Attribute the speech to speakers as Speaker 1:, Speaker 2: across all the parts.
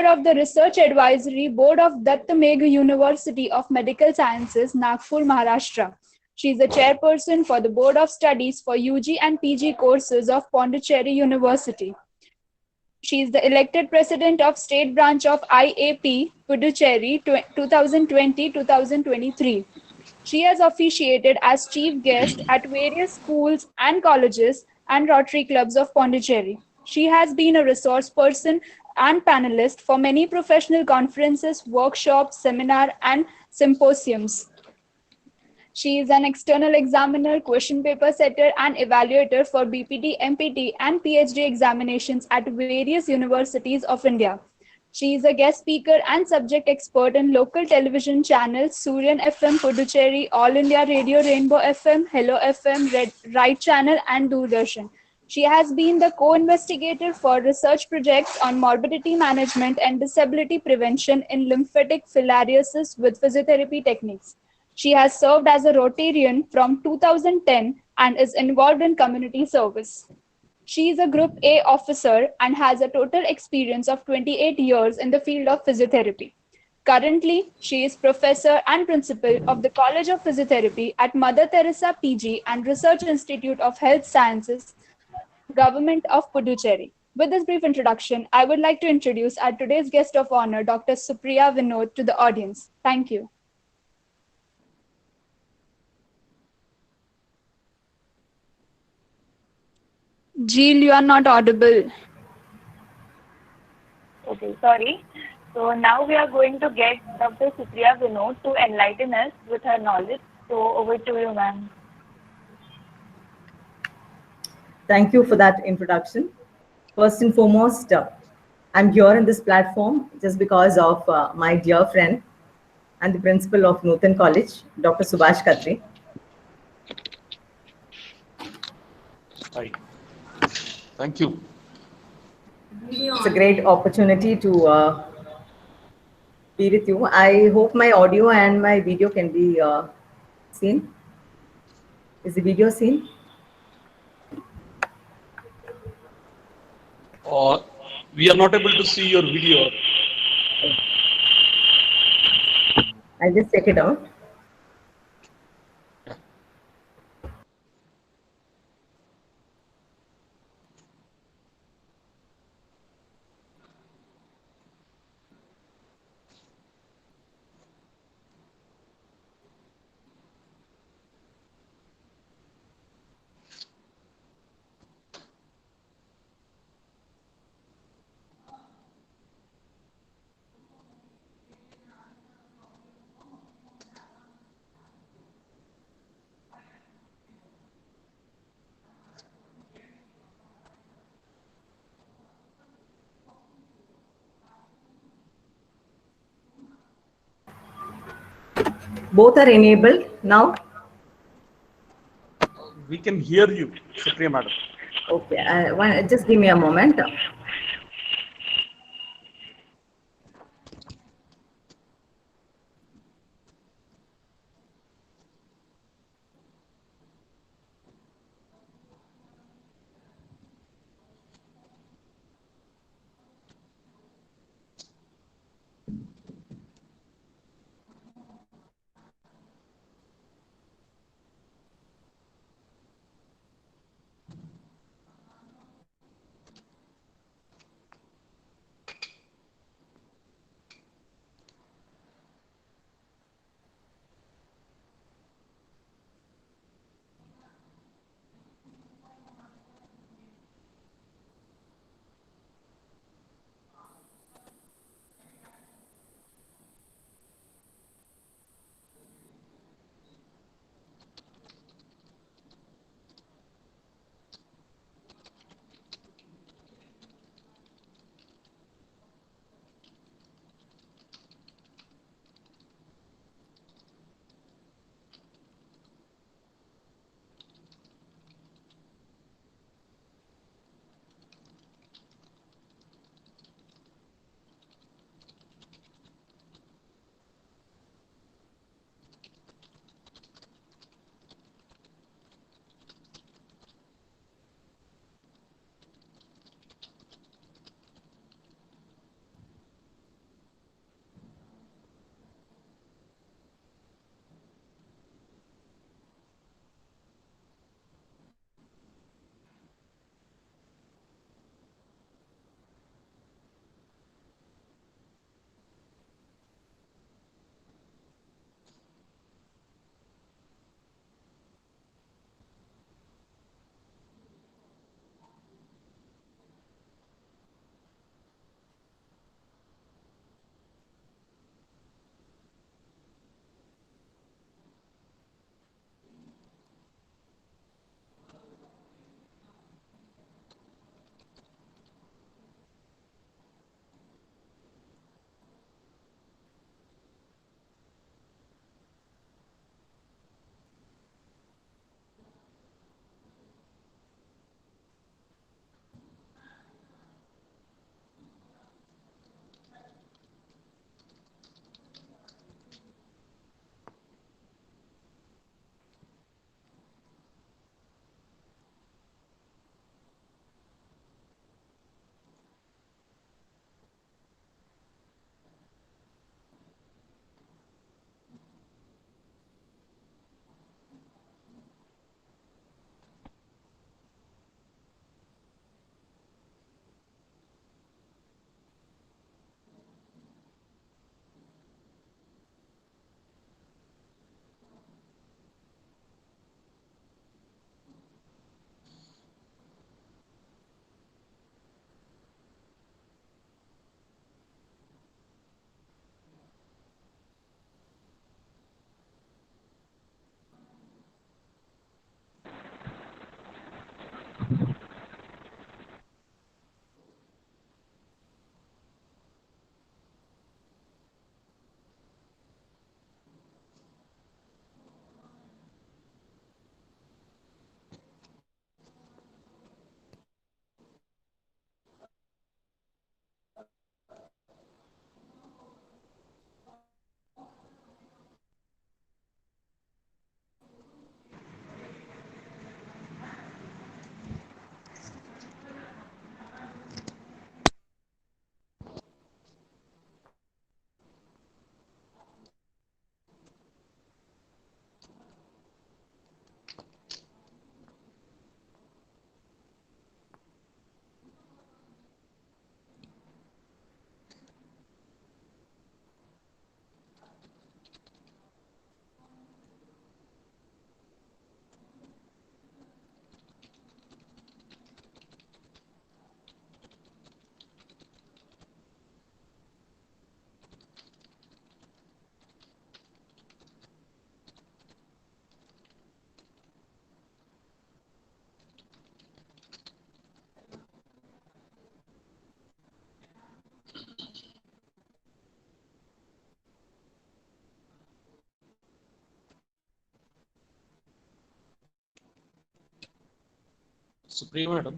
Speaker 1: of the Research Advisory Board of Datta Megh University of Medical Sciences, Nagpur, Maharashtra. She is the chairperson for the Board of Studies for UG and PG courses of Pondicherry University. She is the elected president of State Branch of IAP Puducherry 2020-2023. She has officiated as chief guest at various schools and colleges and Rotary clubs of Pondicherry. She has been a resource person and panelist for many professional conferences, workshops, seminars, and symposiums. She is an external examiner, question paper setter, and evaluator for BPT, MPT, and PhD examinations at various universities of India. She is a guest speaker and subject expert in local television channels Suryan FM, Puducherry, All India Radio, Rainbow FM, Hello FM, Right Channel, and Doordarshan. She has been the co-investigator for research projects on morbidity management and disability prevention in lymphatic filariasis with physiotherapy techniques. She has served as a Rotarian from 2010 and is involved in community service. She is a Group A officer and has a total experience of 28 years in the field of physiotherapy. Currently, she is professor and principal of the College of Physiotherapy at Mother Teresa PG and Research Institute of Health Sciences, Government of Puducherry. With this brief introduction, I would like to introduce our today's guest of honor, Dr. Supriya Vinod, to the audience. Thank you. Jill, you are not audible.
Speaker 2: Okay, sorry. So now we are going to get Dr. Supriya Vinod to enlighten us with her knowledge. So over to you, ma'am.
Speaker 3: Thank you for that introduction. First and foremost, I'm here in this platform just because of my dear friend and the principal of Nutan College, Dr. Subhash Khatri.
Speaker 4: Hi. Thank you.
Speaker 3: It's a great opportunity to be with you. I hope my audio and my video can be seen. Is the video seen?
Speaker 4: We are not able to see your video.
Speaker 3: I'll just check it out. Both are enabled now.
Speaker 4: We can hear you, Supriya Madam.
Speaker 3: Okay, just give me a moment.
Speaker 4: Supriya Madam.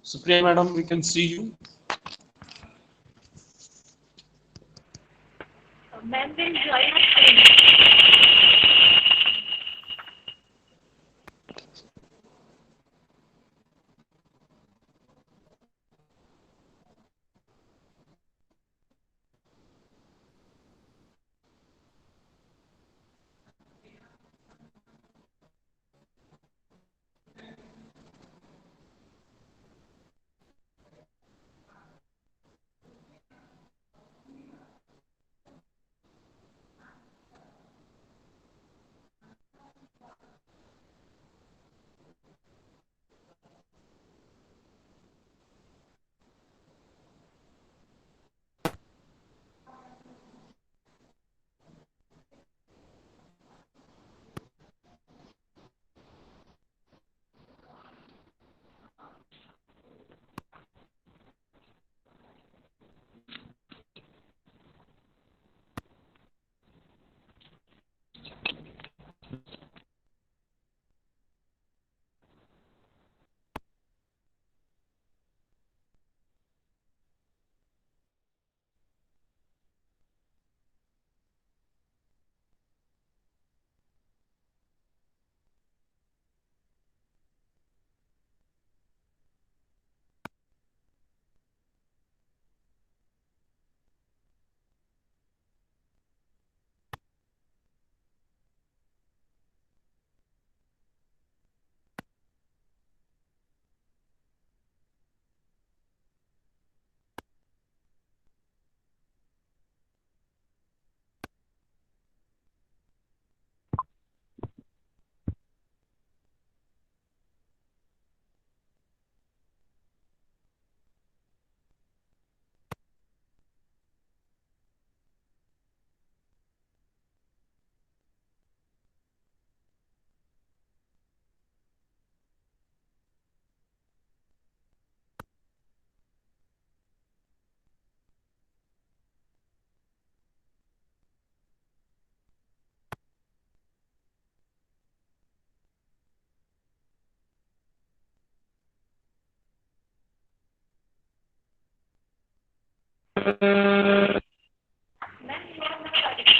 Speaker 4: Supriya Madam, we can see you.
Speaker 2: Ma'am will join us soon. Ma'am, you are not audible.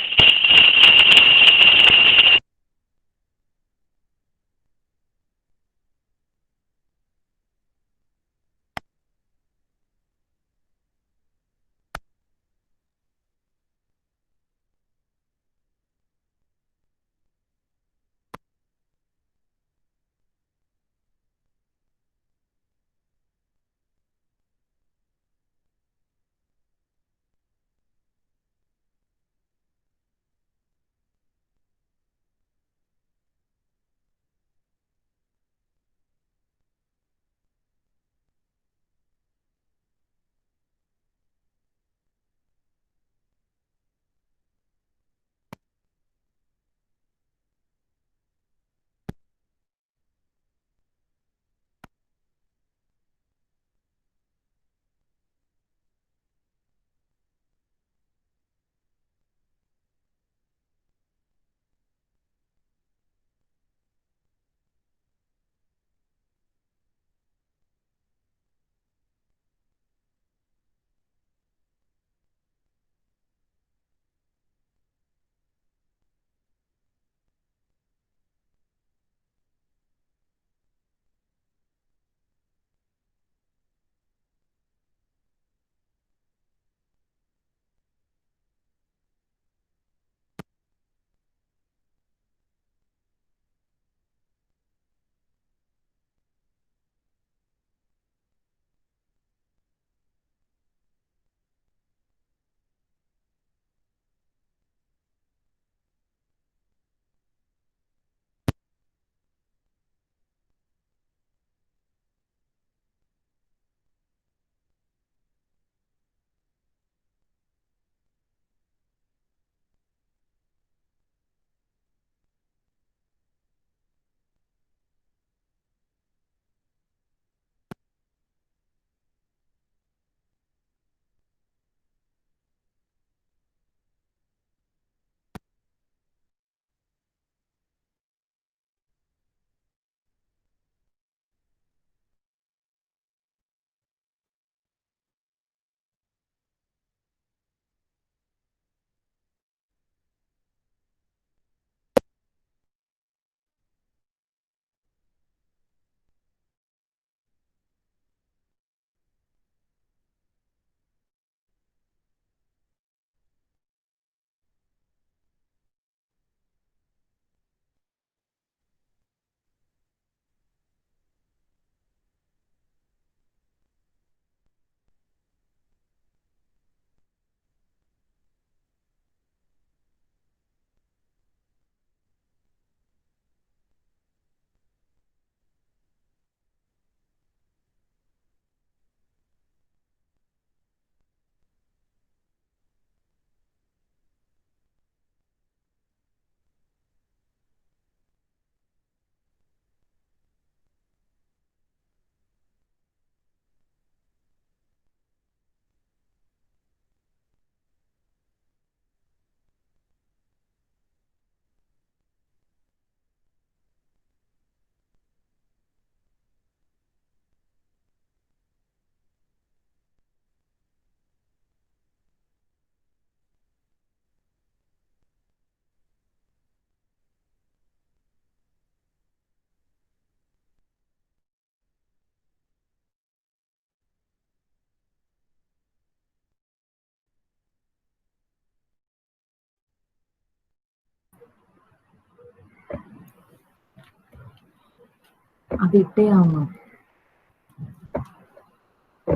Speaker 3: അത് ഇട്ടയാണോ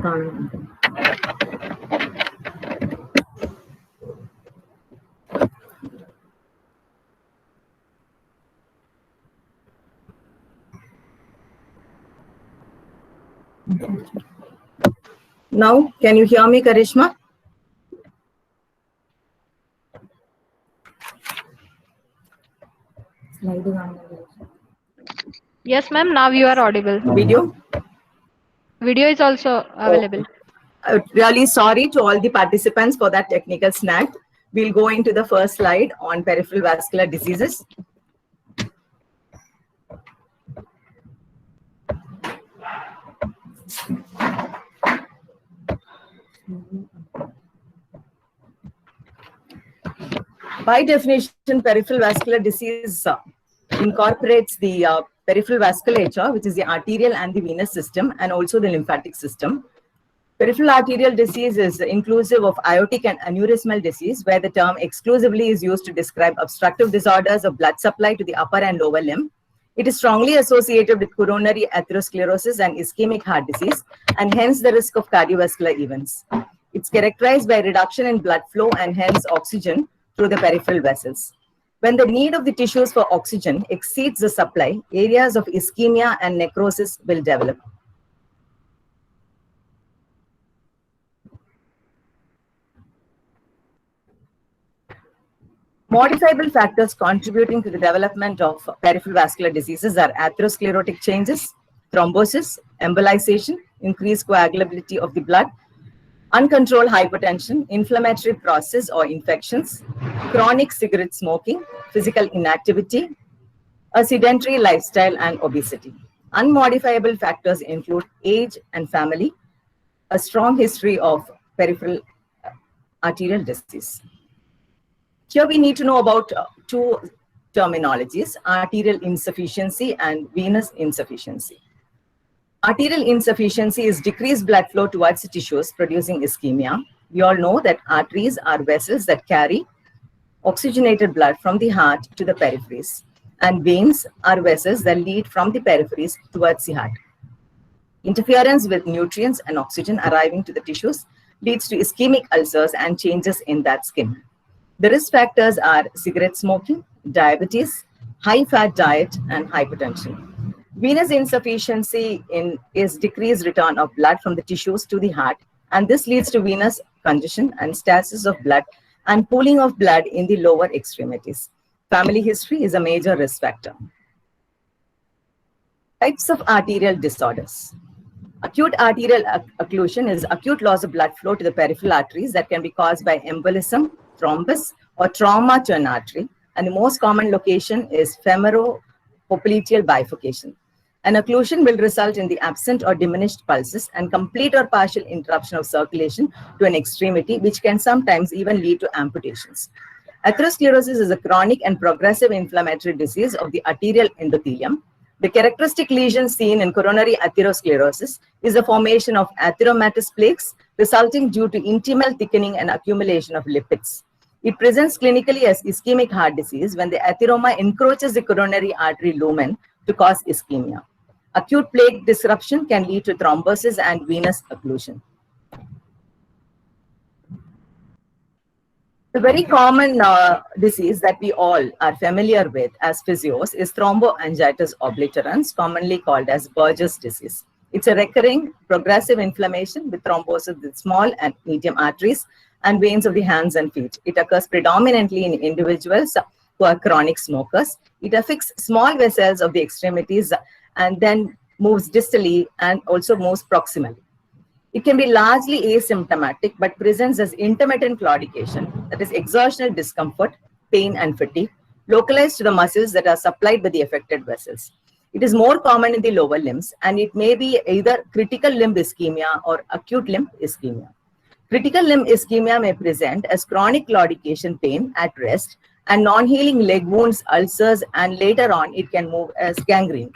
Speaker 3: കാണുന്നുണ്ട്. Now, can you hear me, Karishma?
Speaker 5: Yes, ma'am. Now you are audible.
Speaker 3: Video?
Speaker 5: Video is also available.
Speaker 3: Really sorry to all the participants for that technical snag. We'll go into the first slide on peripheral vascular diseases. By definition, peripheral vascular disease incorporates the peripheral vasculature, which is the arterial and the venous system, and also the lymphatic system. Peripheral arterial disease is inclusive of aortic and aneurysmal disease, where the term exclusively is used to describe obstructive disorders of blood supply to the upper and lower limb. It is strongly associated with coronary atherosclerosis and ischemic heart disease, and hence the risk of cardiovascular events. It's characterized by reduction in blood flow and hence oxygen through the peripheral vessels. When the need of the tissues for oxygen exceeds the supply, areas of ischemia and necrosis will develop. Modifiable factors contributing to the development of peripheral vascular diseases are atherosclerotic changes, thrombosis, embolization, increased coagulability of the blood, uncontrolled hypertension, inflammatory process or infections, chronic cigarette smoking, physical inactivity, a sedentary lifestyle, and obesity. Unmodifiable factors include age and family, a strong history of peripheral arterial disease. Here we need to know about two terminologies, arterial insufficiency and venous insufficiency. Arterial insufficiency is decreased blood flow towards the tissues, producing ischemia. We all know that arteries are vessels that carry oxygenated blood from the heart to the peripheries, and veins are vessels that lead from the peripheries towards the heart. Interference with nutrients and oxygen arriving to the tissues leads to ischemic ulcers and changes in that skin. The risk factors are cigarette smoking, diabetes, high-fat diet, and hypertension. Venous insufficiency is decreased return of blood from the tissues to the heart, and this leads to venous congestion and stasis of blood and pooling of blood in the lower extremities. Family history is a major risk factor. Types of arterial disorders. Acute arterial occlusion is acute loss of blood flow to the peripheral arteries that can be caused by embolism, thrombus, or trauma to an artery, and the most common location is femoropopliteal bifurcation. An occlusion will result in the absent or diminished pulses and complete or partial interruption of circulation to an extremity, which can sometimes even lead to amputations. Atherosclerosis is a chronic and progressive inflammatory disease of the arterial endothelium. The characteristic lesion seen in coronary atherosclerosis is the formation of atheromatous plaques resulting due to intimal thickening and accumulation of lipids. It presents clinically as ischemic heart disease when the atheroma encroaches the coronary artery lumen to cause ischemia. Acute plaque disruption can lead to thrombosis and venous occlusion. The very common disease that we all are familiar with as physios is thromboangiitis obliterans, commonly called as Burgess disease. It's a recurring progressive inflammation with thrombosis with small and medium arteries and veins of the hands and feet. It occurs predominantly in individuals who are chronic smokers. It affects small vessels of the extremities and then moves distally and also moves proximally. It can be largely asymptomatic but presents as intermittent claudication, that is exertional discomfort, pain, and fatigue, localized to the muscles that are supplied by the affected vessels. It is more common in the lower limbs, and it may be either critical limb ischemia or acute limb ischemia. Critical limb ischemia may present as chronic claudication pain at rest and non-healing leg wounds, ulcers, and later on it can move as gangrene.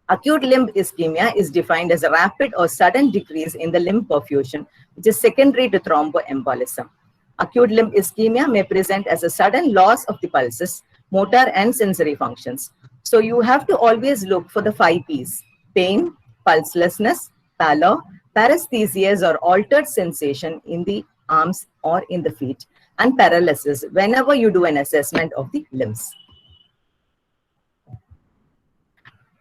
Speaker 3: Acute limb ischemia is defined as a rapid or sudden decrease in the limb perfusion, which is secondary to thromboembolism. Acute limb ischemia may present as a sudden loss of the pulses, motor and sensory functions. So you have to always look for the 5 P's: pain, pulselessness, pallor, paresthesias or altered sensation in the arms or in the feet, and paralysis whenever you do an assessment of the limbs.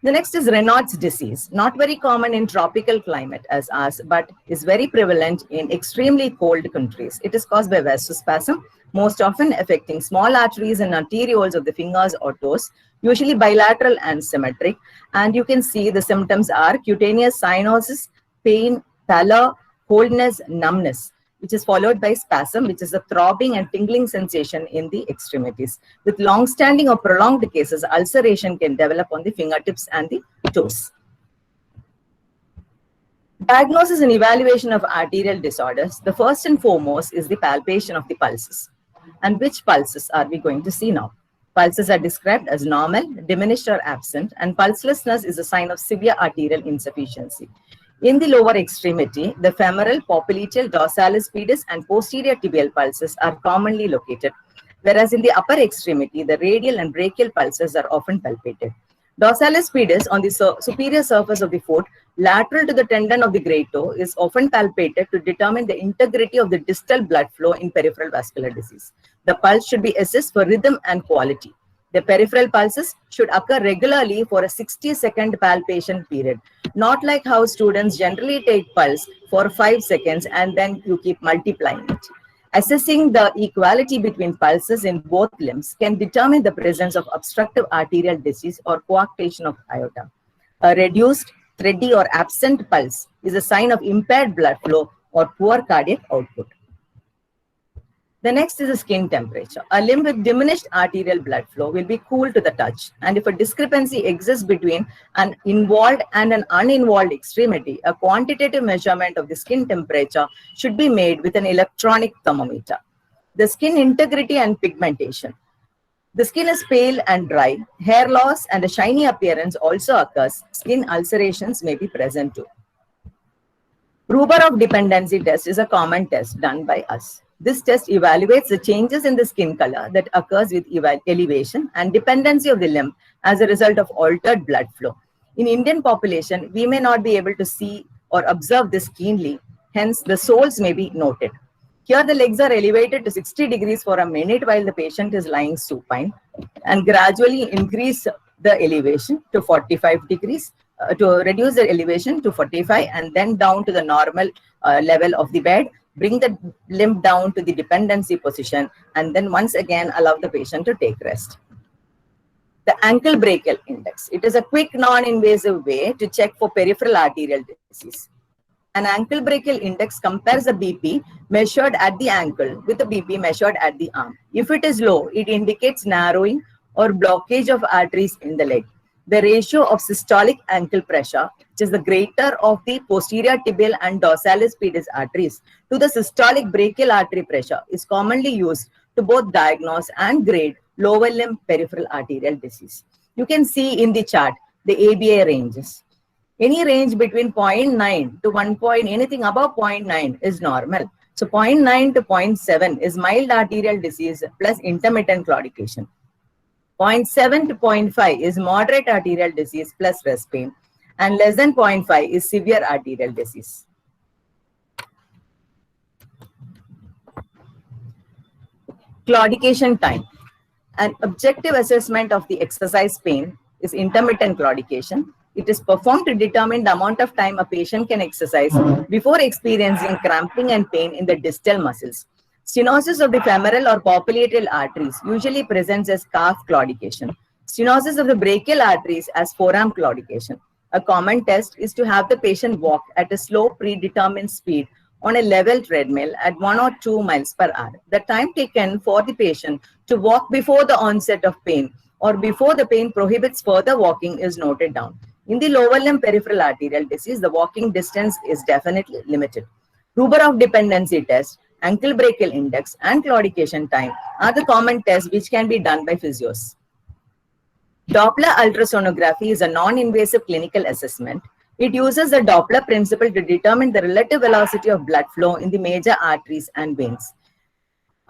Speaker 3: The next is Raynaud's disease, not very common in tropical climate as ours, but is very prevalent in extremely cold countries. It is caused by vasospasm, most often affecting small arteries and arterioles of the fingers or toes, usually bilateral and symmetric. And you can see the symptoms are cutaneous cyanosis, pain, pallor, coldness, numbness, which is followed by spasm, which is a throbbing and tingling sensation in the extremities. With long-standing or prolonged cases, ulceration can develop on the fingertips and the toes. Diagnosis and evaluation of arterial disorders. The first and foremost is the palpation of the pulses. And which pulses are we going to see now? Pulses are described as normal, diminished or absent, and pulselessness is a sign of severe arterial insufficiency. In the lower extremity, the femoral, popliteal, dorsalis pedis, and posterior tibial pulses are commonly located, whereas in the upper extremity, the radial and brachial pulses are often palpated. Dorsalis pedis on the superior surface of the foot, lateral to the tendon of the great toe, is often palpated to determine the integrity of the distal blood flow in peripheral vascular disease. The pulse should be assessed for rhythm and quality. The peripheral pulses should occur regularly for a 60-second palpation period, not like how students generally take pulse for 5 seconds and then you keep multiplying it. Assessing the equality between pulses in both limbs can determine the presence of obstructive arterial disease or coarctation of aorta. A reduced, thready or absent pulse is a sign of impaired blood flow or poor cardiac output. The next is the skin temperature. A limb with diminished arterial blood flow will be cool to the touch. And if a discrepancy exists between an involved and an uninvolved extremity, a quantitative measurement of the skin temperature should be made with an electronic thermometer. The skin integrity and pigmentation. The skin is pale and dry. Hair loss and a shiny appearance also occurs. Skin ulcerations may be present too. Ruber of dependency test is a common test done by us. This test evaluates the changes in the skin color that occurs with elevation and dependency of the limb as a result of altered blood flow. In Indian population, we may not be able to see or observe this keenly, hence the soles may be noted. Here the legs are elevated to 60 degrees for a minute while the patient is lying supine, and gradually increase the elevation to 45 degrees, to reduce the elevation to 45 and then down to the normal level of the bed. Bring the limb down to the dependency position and then once again allow the patient to take rest. The ankle brachial index. It is a quick non-invasive way to check for peripheral arterial disease. An ankle brachial index compares the BP measured at the ankle with the BP measured at the arm. If it is low, it indicates narrowing or blockage of arteries in the leg. The ratio of systolic ankle pressure, which is the greater of the posterior tibial and dorsalis pedis arteries, to the systolic brachial artery pressure is commonly used to both diagnose and grade lower limb peripheral arterial disease. You can see in the chart the ABA ranges. Any range between 0.9 to 1 point, anything above 0.9 is normal. So 0.9 to 0.7 is mild arterial disease plus intermittent claudication. 0.7 to 0.5 is moderate arterial disease plus rest pain, and less than 0.5 is severe arterial disease. Claudication time. An objective assessment of the exercise pain is intermittent claudication. It is performed to determine the amount of time a patient can exercise before experiencing cramping and pain in the distal muscles. Stenosis of the femoral or popliteal arteries usually presents as calf claudication. Stenosis of the brachial arteries as forearm claudication. A common test is to have the patient walk at a slow predetermined speed on a level treadmill at 1 or 2 miles per hour. The time taken for the patient to walk before the onset of pain or before the pain prohibits further walking is noted down. In the lower limb peripheral arterial disease, the walking distance is definitely limited. Ruber of dependency test, ankle brachial index, and claudication time are the common tests which can be done by physios. Doppler ultrasonography is a non-invasive clinical assessment. It uses the Doppler principle to determine the relative velocity of blood flow in the major arteries and veins.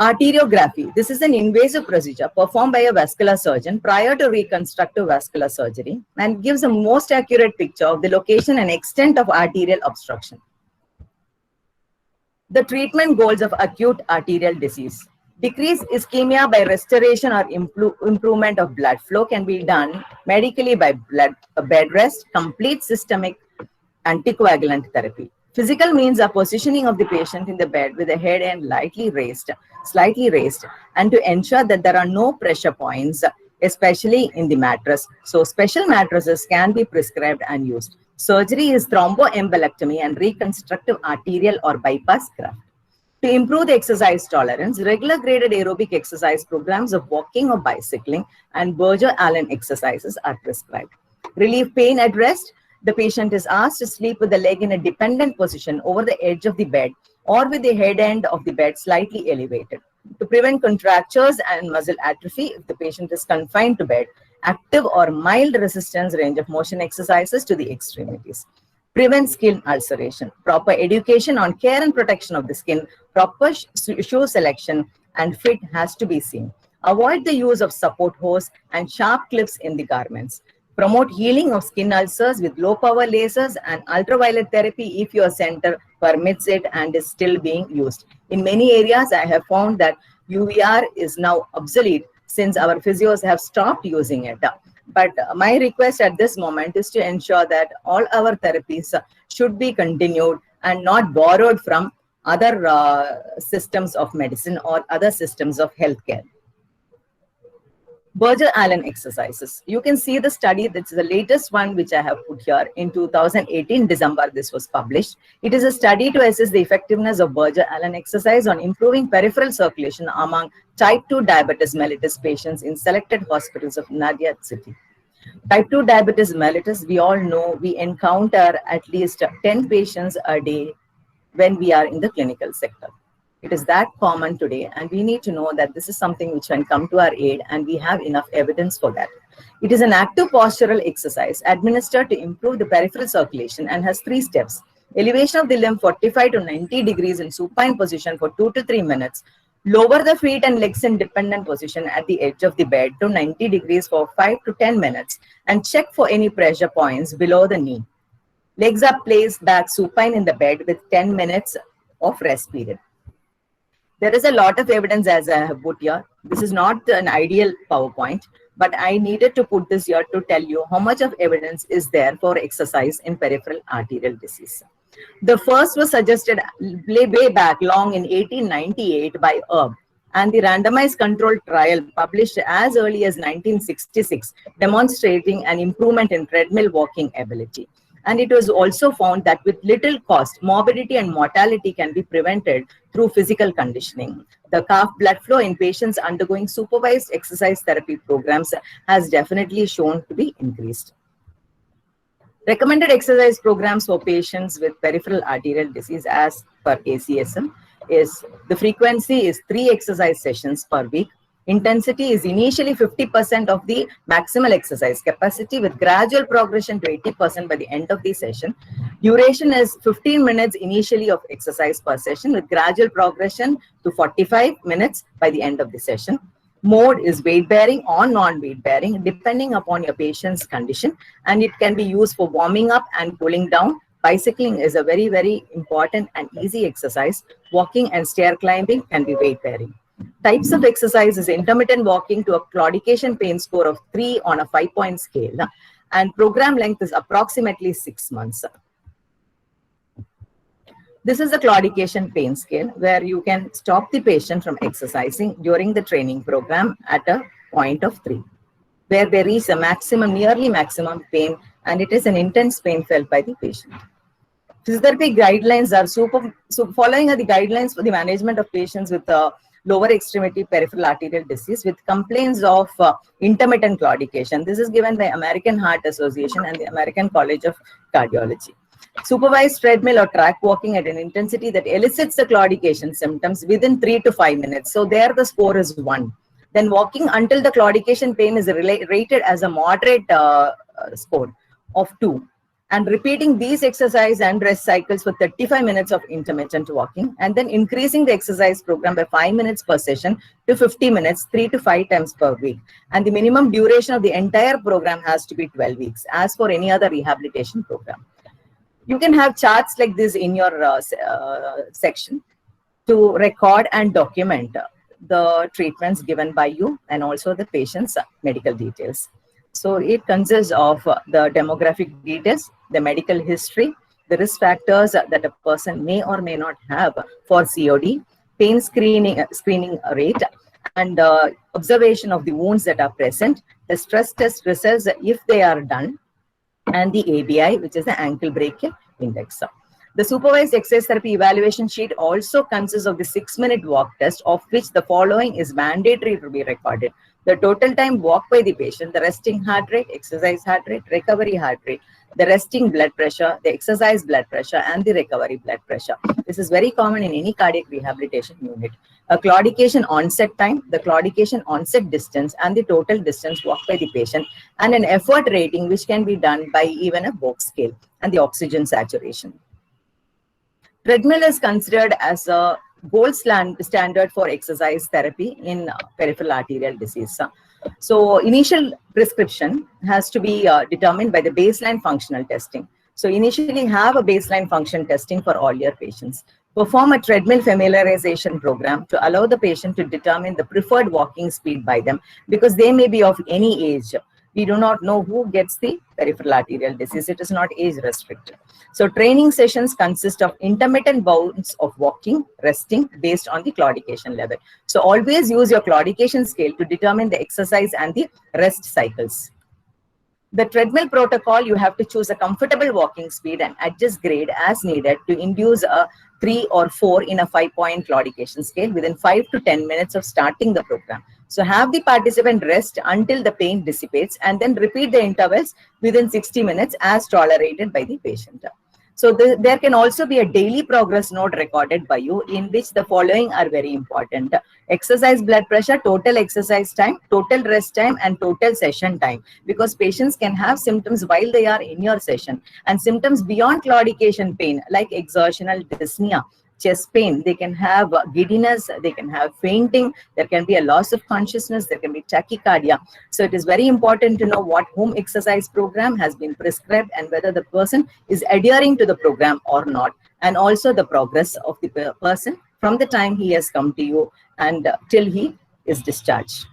Speaker 3: Arteriography. This is an invasive procedure performed by a vascular surgeon prior to reconstructive vascular surgery and gives a most accurate picture of the location and extent of arterial obstruction. The treatment goals of acute arterial disease. Decrease ischemia by restoration or improvement of blood flow can be done medically by bed rest, complete systemic anticoagulant therapy. Physical means are positioning of the patient in the bed with the head end slightly raised, and to ensure that there are no pressure points, especially in the mattress. So special mattresses can be prescribed and used. Surgery is thromboembolectomy and reconstructive arterial or bypass graft. To improve the exercise tolerance, regular graded aerobic exercise programs of walking or bicycling and Berger-Allen exercises are prescribed. Relieve pain at rest. The patient is asked to sleep with the leg in a dependent position over the edge of the bed or with the head end of the bed slightly elevated. To prevent contractures and muscle atrophy, if the patient is confined to bed, active or mild resistance range of motion exercises to the extremities. Prevent skin ulceration. Proper education on care and protection of the skin, proper shoe selection and fit has to be seen. Avoid the use of support hose and sharp clips in the garments. Promote healing of skin ulcers with low power lasers and ultraviolet therapy if your center permits it and is still being used. In many areas, I have found that UVR is now obsolete since our physios have stopped using it. But my request at this moment is to ensure that all our therapies should be continued and not borrowed from other systems of medicine or other systems of healthcare. Berger-Allen exercises. You can see the study. That's the latest one which I have put here. In 2018 December, this was published. It is a study to assess the effectiveness of Berger-Allen exercise on improving peripheral circulation among type 2 diabetes mellitus patients in selected hospitals of Nadia City. Type 2 diabetes mellitus, we all know we encounter at least 10 patients a day when we are in the clinical sector. It is that common today, and we need to know that this is something which can come to our aid, and we have enough evidence for that. It is an active postural exercise administered to improve the peripheral circulation and has 3 steps. Elevation of the limb 45 to 90 degrees in supine position for 2 to 3 minutes. Lower the feet and legs in dependent position at the edge of the bed to 90 degrees for 5 to 10 minutes and check for any pressure points below the knee. Legs are placed back supine in the bed with 10 minutes of rest period. There is a lot of evidence as I have put here. This is not an ideal PowerPoint, but I needed to put this here to tell you how much of evidence is there for exercise in peripheral arterial disease. The first was suggested way back long in 1898 by Erb, and the randomized controlled trial published as early as 1966 demonstrating an improvement in treadmill walking ability. And it was also found that with little cost, morbidity and mortality can be prevented through physical conditioning. The calf blood flow in patients undergoing supervised exercise therapy programs has definitely shown to be increased. Recommended exercise programs for patients with peripheral arterial disease as per ACSM is the frequency is 3 exercise sessions per week. Intensity is initially 50% of the maximal exercise capacity with gradual progression to 80% by the end of the session. Duration is 15 minutes initially of exercise per session with gradual progression to 45 minutes by the end of the session. Mode is weight bearing or non-weight bearing depending upon your patient's condition, and it can be used for warming up and cooling down. Bicycling is a very, very important and easy exercise. Walking and stair climbing can be weight bearing. Types of exercise is intermittent walking to a claudication pain score of 3 on a 5-point scale, and program length is approximately 6 months. This is the claudication pain scale where you can stop the patient from exercising during the training program at a point of 3, where they reach a maximum, nearly maximum pain, and it is an intense pain felt by the patient. Physiotherapy guidelines are following are the guidelines for the management of patients with lower extremity peripheral arterial disease with complaints of intermittent claudication. This is given by American Heart Association and the American College of Cardiology. Supervised treadmill or track walking at an intensity that elicits the claudication symptoms within 3 to 5 minutes. So there the score is 1. Then walking until the claudication pain is rated as a moderate score of 2. and repeating these exercise and rest cycles for 35 minutes of intermittent walking, and then increasing the exercise program by 5 minutes per session to 50 minutes 3 to 5 times per week. And the minimum duration of the entire program has to be 12 weeks as for any other rehabilitation program. You can have charts like this in your section to record and document the treatments given by you and also the patient's medical details. So it consists of the demographic details, the medical history, the risk factors that a person may or may not have for COD, pain screening rate, and observation of the wounds that are present, the stress test results if they are done, and the ABI, which is the ankle brachial index. The supervised exercise therapy evaluation sheet also consists of the 6-minute walk test, of which the following is mandatory to be recorded: the total time walked by the patient, the resting heart rate, exercise heart rate, recovery heart rate, the resting blood pressure, the exercise blood pressure, and the recovery blood pressure. This is very common in any cardiac rehabilitation unit. A claudication onset time, the claudication onset distance, and the total distance walked by the patient, and an effort rating which can be done by even a Box scale, and the oxygen saturation. Treadmill is considered as a gold standard for exercise therapy in peripheral arterial disease. So initial prescription has to be determined by the baseline functional testing. So initially have a baseline function testing for all your patients. Perform a treadmill familiarization program to allow the patient to determine the preferred walking speed by them, because they may be of any age. We do not know who gets the peripheral arterial disease. It is not age restricted. So training sessions consist of intermittent bouts of walking, resting based on the claudication level. So always use your claudication scale to determine the exercise and the rest cycles. The treadmill protocol, you have to choose a comfortable walking speed and adjust grade as needed to induce a 3 or 4 in a 5-point claudication scale within 5 to 10 minutes of starting the program. So have the participant rest until the pain dissipates and then repeat the intervals within 60 minutes as tolerated by the patient. So there can also be a daily progress note recorded by you, in which the following are very important: exercise blood pressure, total exercise time, total rest time, and total session time. Because patients can have symptoms while they are in your session, and symptoms beyond claudication pain like exertional dyspnea, chest pain, they can have giddiness, they can have fainting, there can be a loss of consciousness, there can be tachycardia. So it is very important to know what home exercise program has been prescribed and whether the person is adhering to the program or not, and also the progress of the person from the time he has come to you and till he is discharged.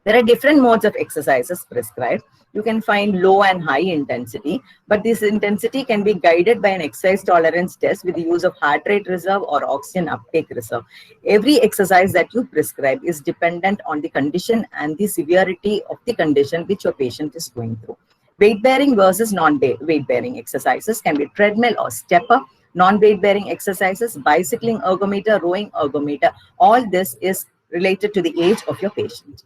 Speaker 3: There are different modes of exercises prescribed. You can find low and high intensity, but this intensity can be guided by an exercise tolerance test with the use of heart rate reserve or oxygen uptake reserve. Every exercise that you prescribe is dependent on the condition and the severity of the condition which your patient is going through. Weight bearing versus non-weight bearing exercises can be treadmill or stepper. Non-weight bearing exercises, bicycling ergometer, rowing ergometer, all this is related to the age of your patient.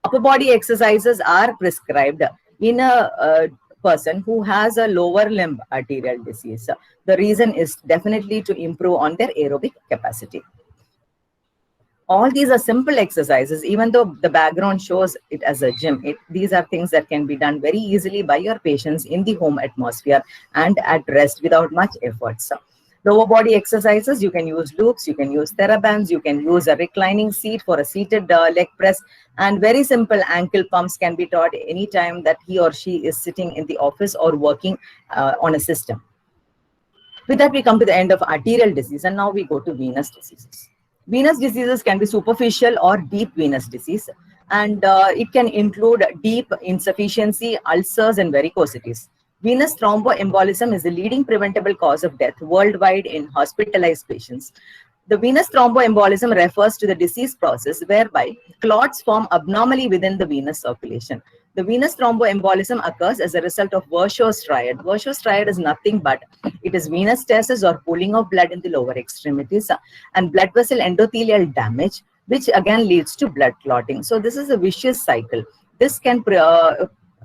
Speaker 3: Upper body exercises are prescribed in a person who has a lower limb arterial disease. The reason is definitely to improve on their aerobic capacity. All these are simple exercises, even though the background shows it as a gym. These are things that can be done very easily by your patients in the home atmosphere and at rest without much effort. Lower body exercises, you can use loops, you can use TheraBands, you can use a reclining seat for a seated leg press, and very simple ankle pumps can be taught anytime that he or she is sitting in the office or working on a system. With that, we come to the end of arterial disease, and now we go to venous diseases. Venous diseases can be superficial or deep venous disease, and it can include deep insufficiency, ulcers, and varicosities. Venous thromboembolism is the leading preventable cause of death worldwide in hospitalized patients. The venous thromboembolism refers to the disease process whereby clots form abnormally within the venous circulation. The venous thromboembolism occurs as a result of Virchow's triad. Virchow's triad is nothing but it is venous stasis or pooling of blood in the lower extremities and blood vessel endothelial damage, which again leads to blood clotting. So this is a vicious cycle. This can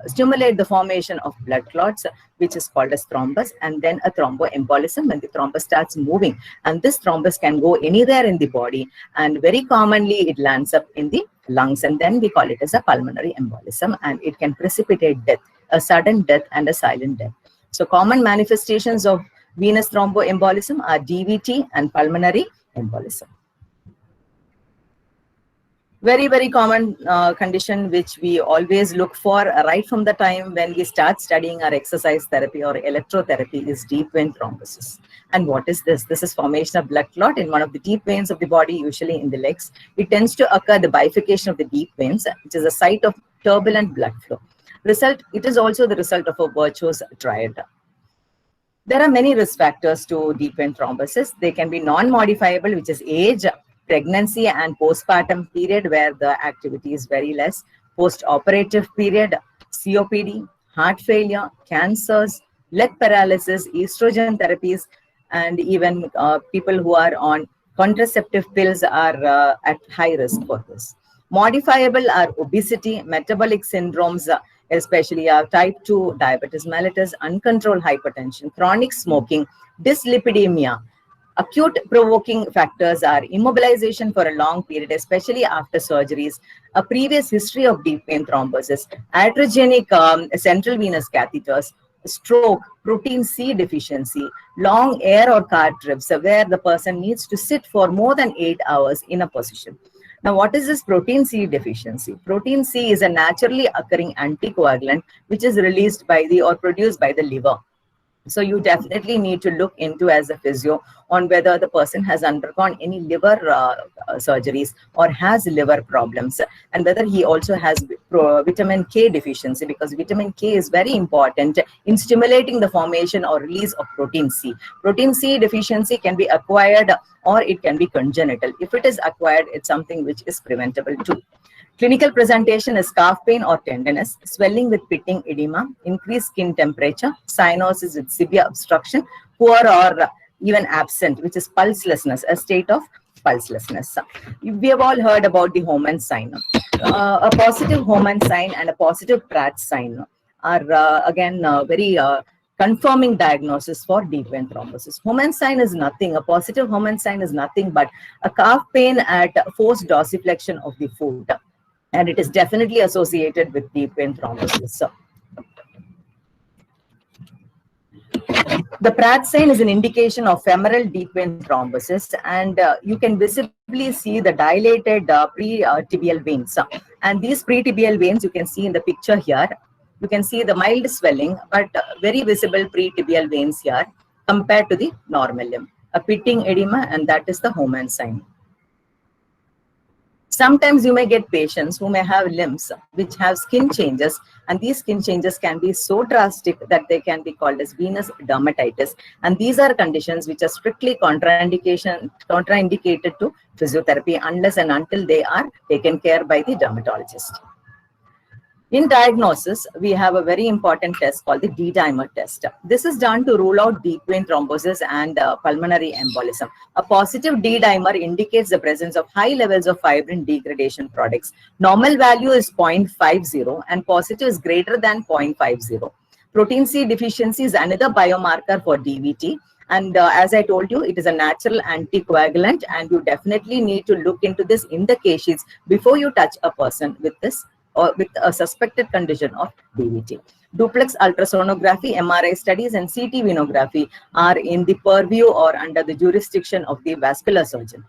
Speaker 3: stimulate the formation of blood clots, which is called as thrombus, and then a thromboembolism when the thrombus starts moving. And this thrombus can go anywhere in the body, and very commonly it lands up in the lungs, and then we call it as a pulmonary embolism, and it can precipitate death, a sudden death and a silent death. So common manifestations of venous thromboembolism are DVT and pulmonary embolism. Very, very common condition which we always look for right from the time when we start studying our exercise therapy or electrotherapy is deep vein thrombosis. And what is this? This is formation of blood clot in one of the deep veins of the body, usually in the legs. It tends to occur the bifurcation of the deep veins, which is a site of turbulent blood flow. It is also the result of a virtuous triad. There are many risk factors to deep vein thrombosis. They can be non-modifiable, which is age, pregnancy and postpartum period where the activity is very less, post-operative period, COPD, heart failure, cancers, leg paralysis, estrogen therapies, and even people who are on contraceptive pills are at high risk for this. Modifiable are obesity, metabolic syndromes, especially type 2 diabetes mellitus, uncontrolled hypertension, chronic smoking, dyslipidemia. Acute provoking factors are immobilization for a long period, especially after surgeries, a previous history of deep vein thrombosis, iatrogenic central venous catheters, stroke, protein C deficiency, long air or car trips where the person needs to sit for more than 8 hours in a position. Now, what is this protein C deficiency? Protein C is a naturally occurring anticoagulant which is released by the or produced by the liver. So you definitely need to look into as a physio on whether the person has undergone any liver surgeries or has liver problems, and whether he also has vitamin K deficiency, because vitamin K is very important in stimulating the formation or release of protein C. Protein C deficiency can be acquired or it can be congenital. If it is acquired, it's something which is preventable too. Clinical presentation is calf pain or tenderness, swelling with pitting edema, increased skin temperature, cyanosis with severe obstruction, poor or even absent, which is pulselessness, a state of pulselessness. We have all heard about the Homan sign. A positive Homan sign and a positive Pratt sign are again very confirming diagnosis for deep vein thrombosis. Homan sign is nothing, a positive Homan sign is nothing but a calf pain at forced dorsiflexion of the foot. And it is definitely associated with deep vein thrombosis. So, the Pratt sign is an indication of femoral deep vein thrombosis, and you can visibly see the dilated pre-tibial veins. And these pre-tibial veins you can see in the picture here. You can see the mild swelling, but very visible pre-tibial veins here compared to the normal limb. A pitting edema, and that is the Homan sign. Sometimes you may get patients who may have limbs which have skin changes, and these skin changes can be so drastic that they can be called as venous dermatitis. And these are conditions which are strictly contraindicated to physiotherapy unless and until they are taken care by the dermatologist. In diagnosis, we have a very important test called the D-dimer test. This is done to rule out deep vein thrombosis and pulmonary embolism. A positive D-dimer indicates the presence of high levels of fibrin degradation products. Normal value is 0.50 and positive is greater than 0.50. Protein C deficiency is another biomarker for DVT. And as I told you, it is a natural anticoagulant, and you definitely need to look into this in the case sheets before you touch a person with this or with a suspected condition of DVT. Duplex ultrasonography, MRI studies, and CT venography are in the purview or under the jurisdiction of the vascular surgeon.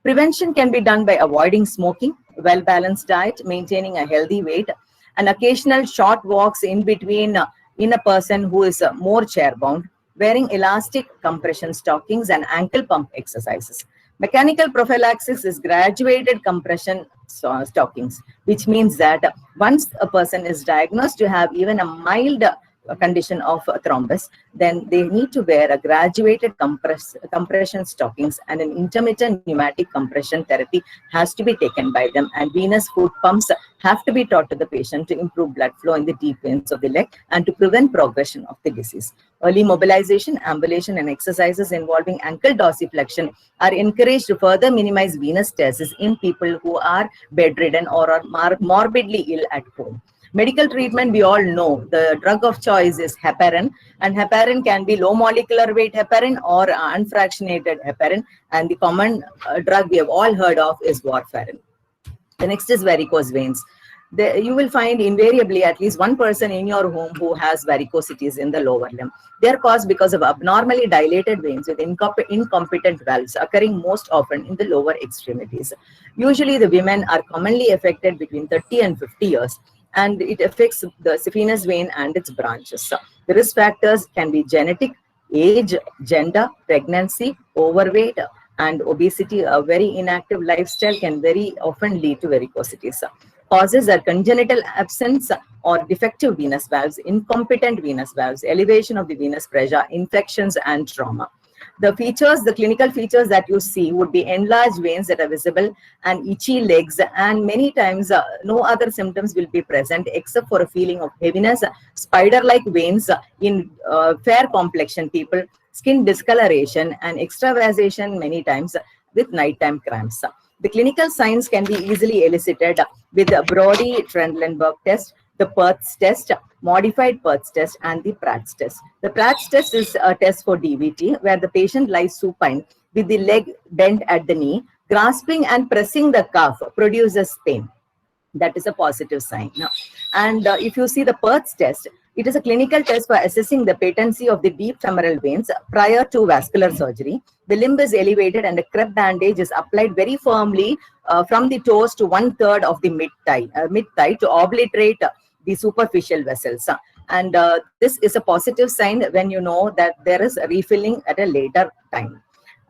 Speaker 3: Prevention can be done by avoiding smoking, well-balanced diet, maintaining a healthy weight, and occasional short walks in between in a person who is more chair-bound, wearing elastic compression stockings and ankle pump exercises. Mechanical prophylaxis is graduated compression stockings, which means that once a person is diagnosed to have even a mild condition of thrombus, then they need to wear a graduated compression stockings, and an intermittent pneumatic compression therapy has to be taken by them, and venous foot pumps have to be taught to the patient to improve blood flow in the deep veins of the leg and to prevent progression of the disease. Early mobilization, ambulation, and exercises involving ankle dorsiflexion are encouraged to further minimize venous stasis in people who are bedridden or are morbidly ill at home. Medical treatment, we all know the drug of choice is heparin, and heparin can be low molecular weight heparin or unfractionated heparin, and the common drug we have all heard of is warfarin. The next is varicose veins. You will find invariably at least one person in your home who has varicosities in the lower limb. They are caused because of abnormally dilated veins with incompetent valves occurring most often in the lower extremities. Usually the women are commonly affected between 30 and 50 years, and it affects the saphenous vein and its branches. The risk factors can be genetic, age, gender, pregnancy, overweight, and obesity. A very inactive lifestyle can very often lead to varicosities. Causes are congenital absence or defective venous valves, incompetent venous valves, elevation of the venous pressure, infections, and trauma. The features, the clinical features that you see would be enlarged veins that are visible and itchy legs, and many times no other symptoms will be present except for a feeling of heaviness, spider-like veins in fair complexion people, skin discoloration, and extravasation many times with nighttime cramps. The clinical signs can be easily elicited with the Brody-Trendelenburg test, the Perthes test, modified Perthes test, and the Pratt's test. The Pratt's test is a test for DVT where the patient lies supine with the leg bent at the knee. Grasping and pressing the calf produces pain. That is a positive sign. And if you see the Perthes test, it is a clinical test for assessing the patency of the deep femoral veins prior to vascular surgery. The limb is elevated and a crepe bandage is applied very firmly from the toes to 1/3 of the mid-thigh to obliterate the superficial vessels. And this is a positive sign when you know that there is a refilling at a later time.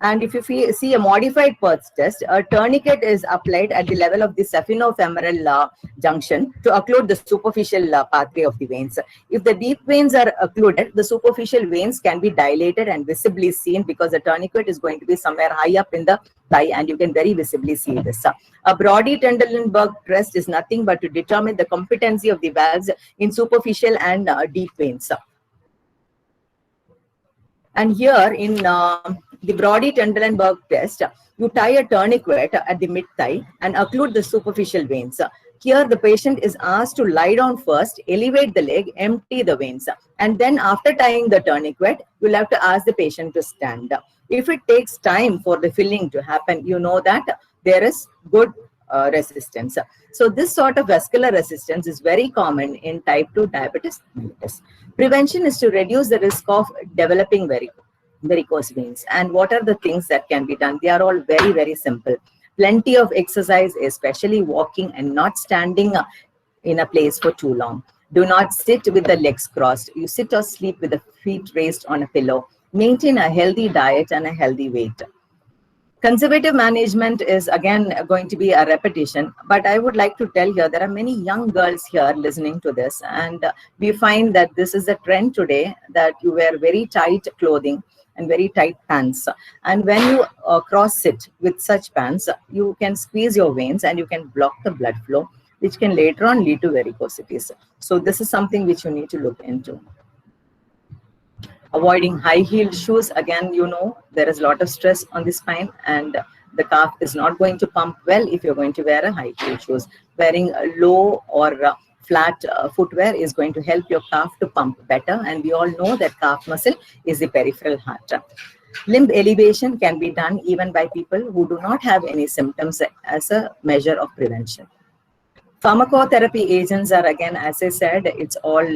Speaker 3: And if you see a modified Perthes test, a tourniquet is applied at the level of the saphenofemoral junction to occlude the superficial pathway of the veins. If the deep veins are occluded, the superficial veins can be dilated and visibly seen because the tourniquet is going to be somewhere high up in the thigh, and you can very visibly see this. A Brody-Trendelenburg test is nothing but to determine the competency of the valves in superficial and deep veins. And here in the Brody-Trendelenburg test, you tie a tourniquet at the mid-thigh and occlude the superficial veins. Here, the patient is asked to lie down first, elevate the leg, empty the veins. And then after tying the tourniquet, you'll have to ask the patient to stand. If it takes time for the filling to happen, you know that there is good resistance. So this sort of vascular resistance is very common in type 2 diabetes mellitus. Prevention is to reduce the risk of developing varicose veins. And what are the things that can be done? They are all very, very simple. Plenty of exercise, especially walking and not standing in a place for too long. Do not sit with the legs crossed. You sit or sleep with the feet raised on a pillow. Maintain a healthy diet and a healthy weight. Conservative management is again going to be a repetition, but I would like to tell you there are many young girls here listening to this, and we find that this is a trend today that you wear very tight clothing and very tight pants. And when you cross sit with such pants, you can squeeze your veins and you can block the blood flow, which can later on lead to varicosities. So this is something which you need to look into. Avoiding high-heeled shoes, again, you know, there is a lot of stress on the spine and the calf is not going to pump well if you're going to wear a high-heeled shoes. Wearing a low or flat footwear is going to help your calf to pump better, and we all know that calf muscle is the peripheral heart. Limb elevation can be done even by people who do not have any symptoms as a measure of prevention. Pharmacotherapy agents are, again, as I said, it's all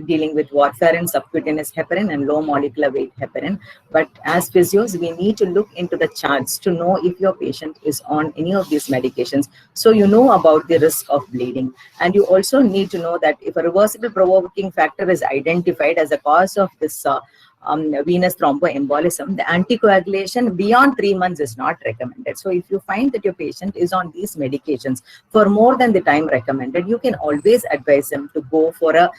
Speaker 3: dealing with warfarin, subcutaneous heparin, and low molecular weight heparin. But as physios, we need to look into the charts to know if your patient is on any of these medications. So you know about the risk of bleeding. And you also need to know that if a reversible provoking factor is identified as a cause of this venous thromboembolism, the anticoagulation beyond 3 months is not recommended. So if you find that your patient is on these medications for more than the time recommended, you can always advise them to go for a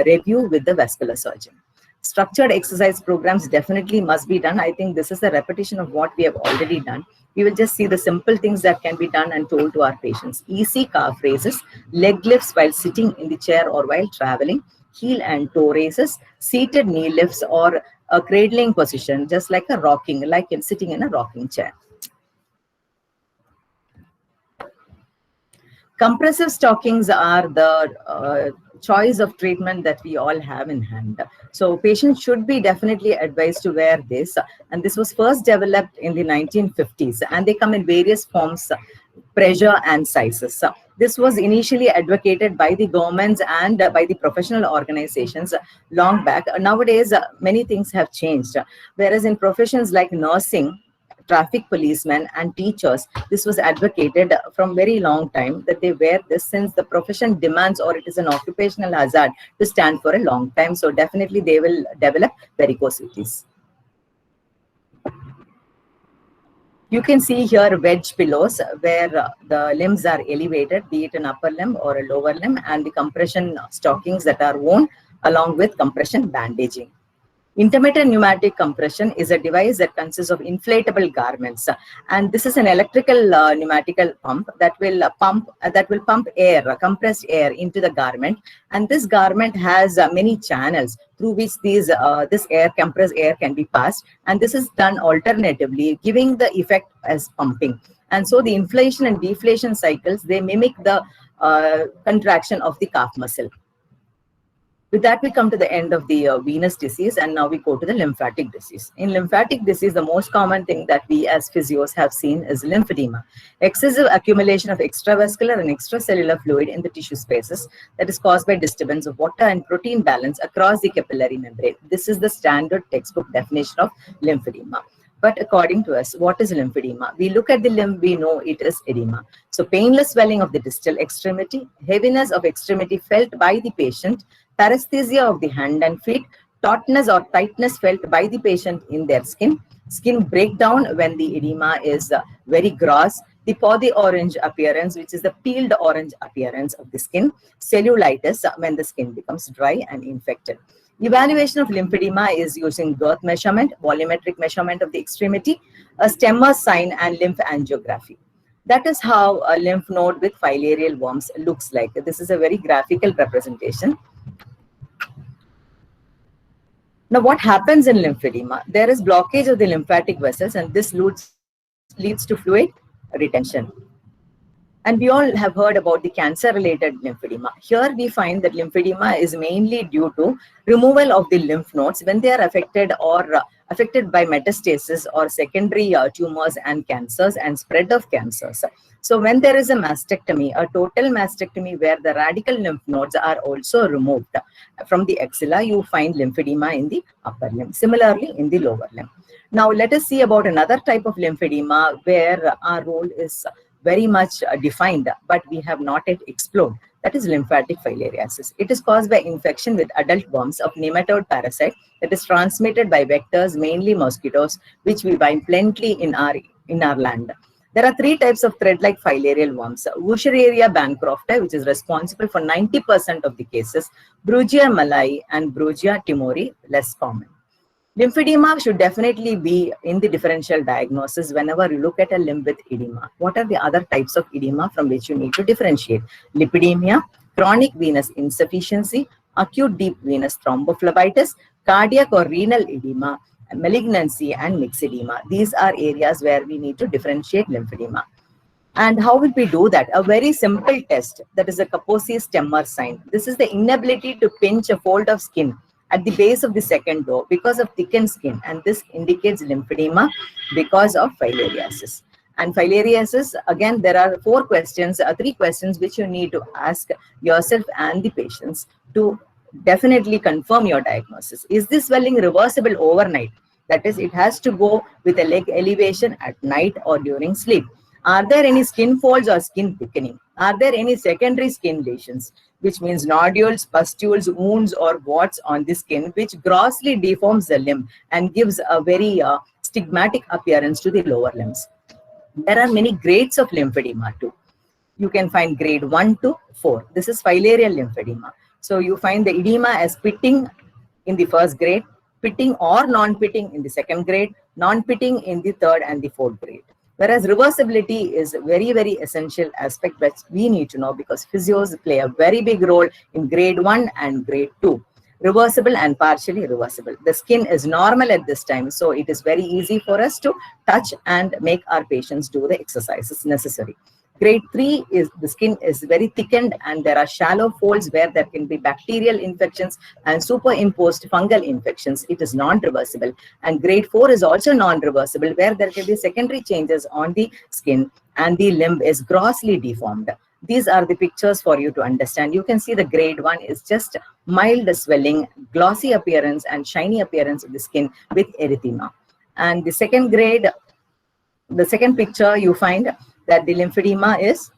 Speaker 3: review with the vascular surgeon. Structured exercise programs definitely must be done. I think this is a repetition of what we have already done. We will just see the simple things that can be done and told to our patients. Easy calf raises, leg lifts while sitting in the chair or while traveling, heel and toe raises, seated knee lifts, or a cradling position, just like a rocking, like in sitting in a rocking chair. Compressive stockings are the choice of treatment that we all have in hand. So patients should be definitely advised to wear this. And this was first developed in the 1950s, and they come in various forms. pressure and sizes. This was initially advocated by the governments and by the professional organizations long back. Nowadays, many things have changed. Whereas in professions like nursing, traffic policemen and teachers, this was advocated from very long time that they wear this, since the profession demands, or it is an occupational hazard to stand for a long time. So definitely they will develop varicosities. You can see here wedge pillows where the limbs are elevated, be it an upper limb or a lower limb, and the compression stockings that are worn along with compression bandaging. Intermittent pneumatic compression is a device that consists of inflatable garments, and this is an electrical pneumatical pump that will pump air, compressed air into the garment, and this garment has many channels through which this compressed air can be passed, and this is done alternatively, giving the effect as pumping. And so the inflation and deflation cycles, they mimic the contraction of the calf muscle. With that, we come to the end of the venous disease, and now we go to the lymphatic disease. In lymphatic disease, the most common thing that we as physios have seen is lymphedema, excessive accumulation of extravascular and extracellular fluid in the tissue spaces that is caused by disturbance of water and protein balance across the capillary membrane. This is the standard textbook definition of lymphedema. But according to us, what is lymphedema? We look at the limb, we know it is edema. So painless swelling of the distal extremity, heaviness of extremity felt by the patient, paresthesia of the hand and feet, tautness or tightness felt by the patient in their skin, skin breakdown when the edema is very gross, the poddy orange appearance, which is the peeled orange appearance of the skin, cellulitis when the skin becomes dry and infected. Evaluation of lymphedema is using girth measurement, volumetric measurement of the extremity, a Stemmer's sign, and lymph angiography. That is how a lymph node with filarial worms looks like. This is a very graphical representation. Now, what happens in lymphedema? There is blockage of the lymphatic vessels, and this leads to fluid retention. And we all have heard about the cancer-related lymphedema. Here we find that lymphedema is mainly due to removal of the lymph nodes when they are affected or affected by metastasis or secondary tumors and cancers and spread of cancers. So when there is a mastectomy, a total mastectomy where the radical lymph nodes are also removed from the axilla, you find lymphedema in the upper limb. Similarly, in the lower limb. Now let us see about another type of lymphedema where our role is very much defined, but we have not yet explored. That is lymphatic filariasis. It is caused by infection with adult worms of nematode parasite that is transmitted by vectors, mainly mosquitoes, which we find plenty in our land. There are three types of thread-like filarial worms. Wuchereria bancrofti, which is responsible for 90% of the cases, Brugia malai and Brugia timori, less common. Lymphedema should definitely be in the differential diagnosis whenever you look at a limb with edema. What are the other types of edema from which you need to differentiate? Lipidemia, chronic venous insufficiency, acute deep venous thrombophlebitis, cardiac or renal edema, malignancy, and myxedema. These are areas where we need to differentiate lymphedema. And how will we do that? A very simple test, that is a Kaposi-Stemmer sign. This is the inability to pinch a fold of skin at the base of the second toe because of thickened skin, and this indicates lymphedema because of filariasis. And filariasis, again, there are three questions which you need to ask yourself and the patients to definitely confirm your diagnosis. Is this swelling reversible overnight? That is, it has to go with a leg elevation at night or during sleep. Are there any skin folds or skin thickening? Are there any secondary skin lesions, which means nodules, pustules, wounds, or warts on the skin, which grossly deforms the limb and gives a very stigmatic appearance to the lower limbs? There are many grades of lymphedema too. You can find grade 1 to 4. This is filarial lymphedema. So you find the edema as pitting in the first grade, pitting or non-pitting in the second grade, non-pitting in the third and the fourth grade. Whereas reversibility is a very, very essential aspect that we need to know, because physios play a very big role in grade 1 and grade 2. Reversible and partially reversible. The skin is normal at this time, so it is very easy for us to touch and make our patients do the exercises necessary. Grade 3 is the skin is very thickened and there are shallow folds where there can be bacterial infections and superimposed fungal infections. It is non-reversible. And grade 4 is also non-reversible, where there can be secondary changes on the skin and the limb is grossly deformed. These are the pictures for you to understand. You can see the grade 1 is just mild swelling, glossy appearance and shiny appearance of the skin with erythema. And the second grade, the second picture, you find that the lymphedema is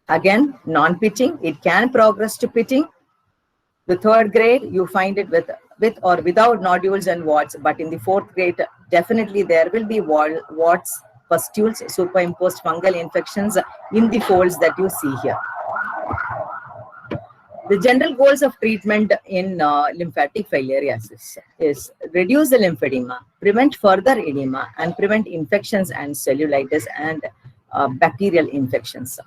Speaker 3: again non-pitting. It can progress to pitting. The third grade, you find it with or without nodules and warts, but in the fourth grade, definitely there will be warts, pustules, superimposed fungal infections in the folds that you see here. The general goals of treatment in lymphatic filariasis is reduce the lymphedema, prevent further edema, and prevent infections and cellulitis and bacterial infections.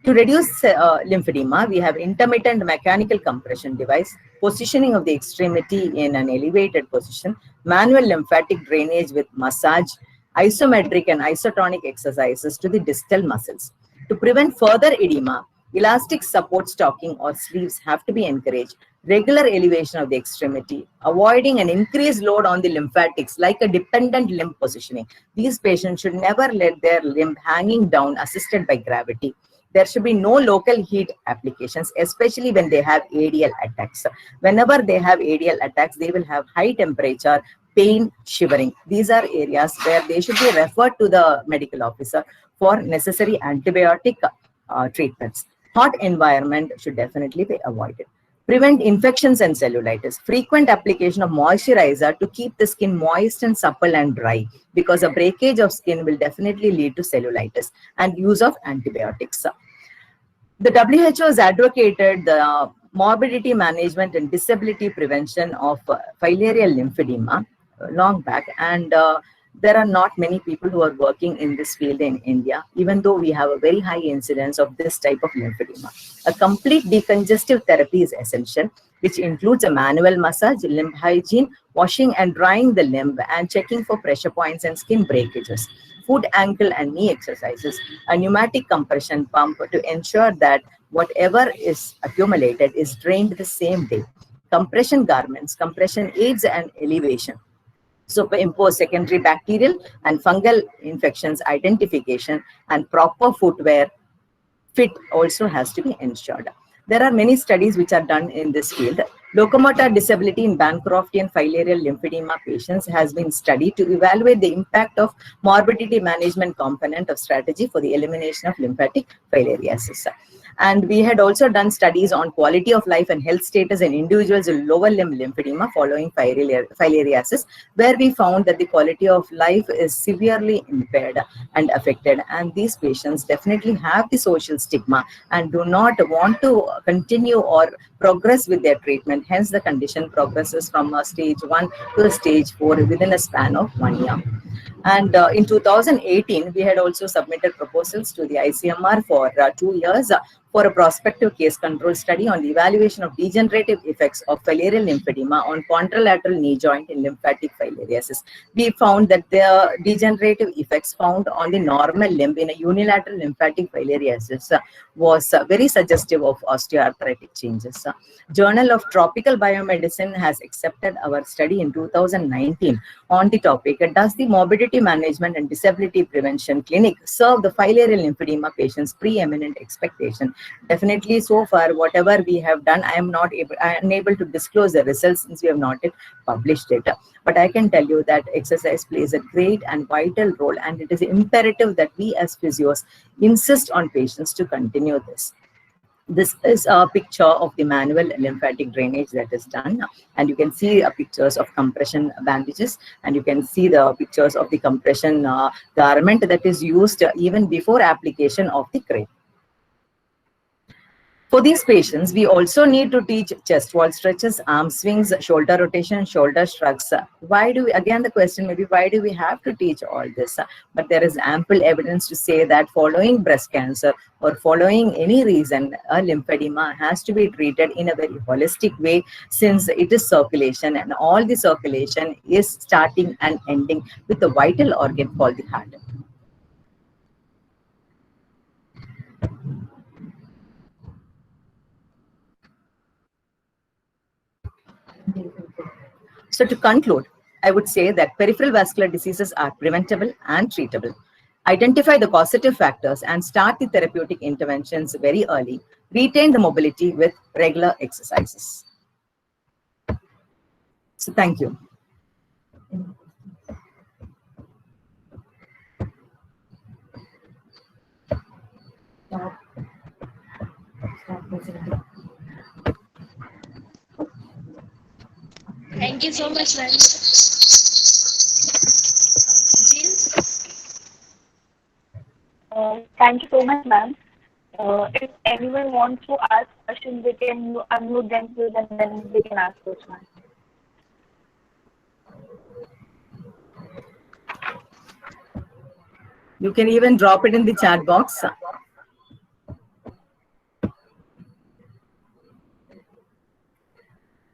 Speaker 3: To reduce lymphedema, we have intermittent mechanical compression device, positioning of the extremity in an elevated position, manual lymphatic drainage with massage, isometric and isotonic exercises to the distal muscles. To prevent further edema, elastic support stocking or sleeves have to be encouraged. Regular elevation of the extremity, avoiding an increased load on the lymphatics like a dependent limb positioning. These patients should never let their limb hanging down assisted by gravity. There should be no local heat applications, especially when they have ADL attacks. Whenever they have ADL attacks, they will have high temperature, pain, shivering. These are areas where they should be referred to the medical officer for necessary antibiotic treatments. Hot environment should definitely be avoided. Prevent infections and cellulitis. Frequent application of moisturizer to keep the skin moist and supple and dry, because a breakage of skin will definitely lead to cellulitis, and use of antibiotics. The WHO has advocated the morbidity management and disability prevention of filarial lymphedema long back, and there are not many people who are working in this field in India, even though we have a very high incidence of this type of lymphedema. A complete decongestive therapy is essential, which includes a manual massage, limb hygiene, washing and drying the limb, and checking for pressure points and skin breakages. Foot, ankle, and knee exercises, a pneumatic compression pump to ensure that whatever is accumulated is drained the same day. Compression garments, compression aids, and elevation. Superimpose secondary bacterial and fungal infections identification, and proper footwear fit also has to be ensured. There are many studies which are done in this field. Locomotor disability in Bancroftian filarial lymphedema patients has been studied to evaluate the impact of morbidity management component of strategy for the elimination of lymphatic filariasis. And we had also done studies on quality of life and health status in individuals with lower limb lymphedema following filariasis, where we found that the quality of life is severely impaired and affected. And these patients definitely have the social stigma and do not want to continue or progress with their treatment. Hence, the condition progresses from a stage 1 to a stage 4 within a span of 1 year. And in 2018, we had also submitted proposals to the ICMR for 2 years for a prospective case control study on the evaluation of degenerative effects of filarial lymphedema on contralateral knee joint in lymphatic filariasis. We found that the degenerative effects found on the normal limb in a unilateral lymphatic filariasis was very suggestive of osteoarthritic changes. Journal of Tropical Biomedicine has accepted our study in 2019 on the topic, does the morbidity management and disability prevention clinic serve the filarial lymphedema patients' preeminent expectation? Definitely, so far, whatever we have done, I am unable to disclose the results since we have not yet published it. But I can tell you that exercise plays a great and vital role, and it is imperative that we as physios insist on patients to continue this. This is a picture of the manual lymphatic drainage that is done, and you can see pictures of compression bandages, and you can see the pictures of the compression garment that is used even before application of the crepe. For these patients, we also need to teach chest wall stretches, arm swings, shoulder rotation, shoulder shrugs. Why do we, again the question may be, why do we have to teach all this? But there is ample evidence to say that following breast cancer or following any reason, a lymphedema has to be treated in a very holistic way, since it is circulation, and all the circulation is starting and ending with the vital organ called the heart. So to conclude, I would say that peripheral vascular diseases are preventable and treatable. Identify the causative factors and start the therapeutic interventions very early. Retain the mobility with regular exercises. So thank you.
Speaker 6: Thank you so much, ma'am. Jill?
Speaker 2: Thank you so much, ma'am. If anyone wants to ask questions, they can unmute themselves and then they can ask questions.
Speaker 3: You can even drop it in the chat box.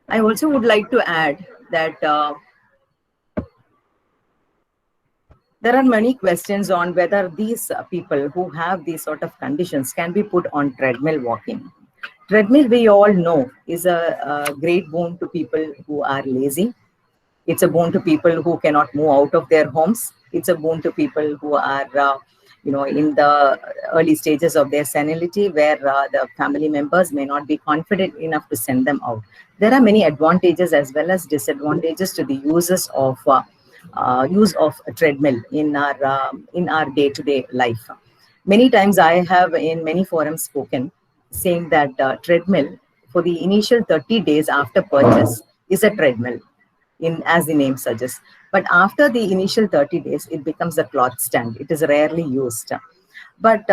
Speaker 3: I also would like to add that there are many questions on whether these people who have these sort of conditions can be put on treadmill walking. Treadmill, we all know, is a great boon to people who are lazy. It's a boon to people who cannot move out of their homes. It's a boon to people who are, in the early stages of their senility, where the family members may not be confident enough to send them out. There are many advantages as well as disadvantages to the use of a treadmill in our day-to-day life. Many times I have in many forums spoken saying that treadmill for the initial 30 days after purchase is a treadmill, as the name suggests. But after the initial 30 days, it becomes a cloth stand. It is rarely used. But